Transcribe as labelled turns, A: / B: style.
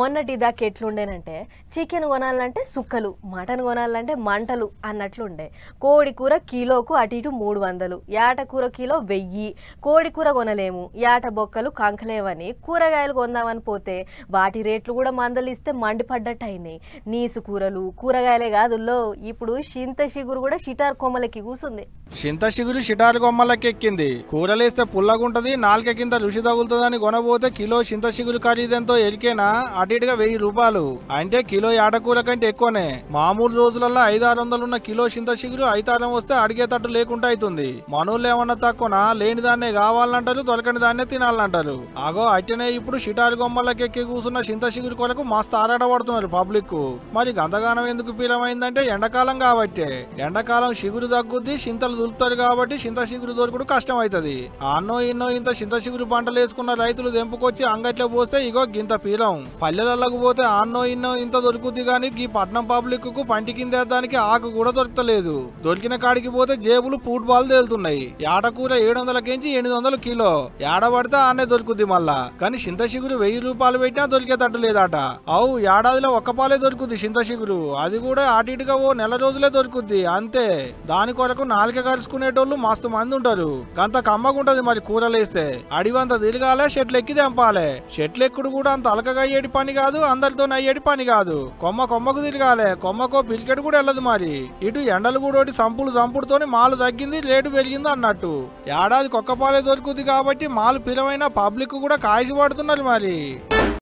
A: మొన్నటి దాకా ఎట్లుండేనంటే చికెన్ కొనాలంటే సుక్కలు, మటన్ కొనాలంటే మంటలు అన్నట్లుండే. కోడి కూర కిలోకు అటు ఇటు 300, యాట కూర కిలో 1000. కోడి కూర కొనలేము, యాట బొక్కలు కంకలేవని కూరగాయలు కొందామని పోతే వాటి రేట్లు కూడా మందలిస్తే మండిపడ్డట్టు అయినాయి. నీసు కూరలు కూరగాయలే కాదుల్లో ఇప్పుడు చింత చిగురు కూడా షిటార్ కొమ్మలకి కూసుంది.
B: చింత చిగురు షిటార్ కొమ్మలకి ఎక్కింది. కూరలేస్తే పుల్లగుంటది, నాలుక కింద రుచి తగులుతుందని కొనబోతే కిలో చింత చిగురు ఖరీదెంతో ఎరికేనా అటు ఇటుగా 1000 రూపాయలు. అంటే కిలో యాటకూర కంటే ఎక్కువనే. మామూలు రోజులలో 500-600 ఉన్న కిలో చింత చిగురు ఐతారం వస్తే అడిగేటట్టు లేకుండా అవుతుంది. మనోళ్ళు ఏమన్నా తక్కువనా, లేని దాన్నే కావాలంటారు, తొలకని దాన్నే తినాలంటారు. ఆగో అట్టనే ఇప్పుడు షిటార్ కొమ్మలకి ఎక్కి కూసున్న చింత చిగురు కొరకు మస్తు ఆరాటపడుతున్నారు పబ్లిక్. మరి గంతగానం ఎందుకు పీలమైందంటే ఎండాకాలం కాబట్టే. ఎండాకాలం చిగురు తగ్గుద్ది, చింతలు దులుపుతారు కాబట్టి చింత చిగురు దొరకడు కష్టం అవుతుంది. అన్నో ఇన్నో ఇంత చింత చిగురు పంటలు వేసుకున్న రైతులు దెంపుకొచ్చి అంగట్లో పోస్తే ఇగో గింత పీలం. పల్లెలకు పోతే అన్నో ఇన్నో ఇంత దొరుకుద్ది కానీ ఈ పట్నం పబ్లిక్ కు పంటి కిందేదానికి ఆకు కూడా దొరకలేదు. దొరికిన కాడికి పోతే జేబులు ఫుట్బాల్ తేలుతున్నాయి. యాటకూర 700 కెంచి 800 కిలో. ఏడబడితే ఆనే దొరుకుద్ది మళ్ళా. కానీ చింత చిగురు 1000 రూపాయలు పెట్టినా దొరికేటట్టు లేదట. అవు ఏడాదిలో ఒక్క పాలే దొరుకుద్ది చింత చిగురు. అది కూడా అటు ఇటుగా ఓ నెల రోజులే దొరుకుద్ది అంతే. దాని కొరకు నాలుక కరుచుకునేటోళ్ళు మస్తు మంది ఉంటారు. గంత కమ్మగుంటది మరి కూరలేస్తే. అడివంత తిరగాలే, చెట్లు ఎక్కి తెంపాలే. చెట్లు ఎక్కుడు కూడా అంత అలకగా అయ్యేటి పని కాదు, అందరితో అయ్యేటి పని కాదు. కొమ్మకు తిరగాలే, కొమ్మకో పిలికెడు కూడా వెళ్ళదు మరి. ఇటు ఎండలు కూడా సంపుడుతోని మాలు తగ్గింది, రేటు పెరిగింది అన్నట్టు. ఏడాదికి ఒక్క పాలే దొరుకుతుంది కాబట్టి మాలు పిలవైన పబ్లిక్ కూడా కాయసి పడుతున్నారు మరి.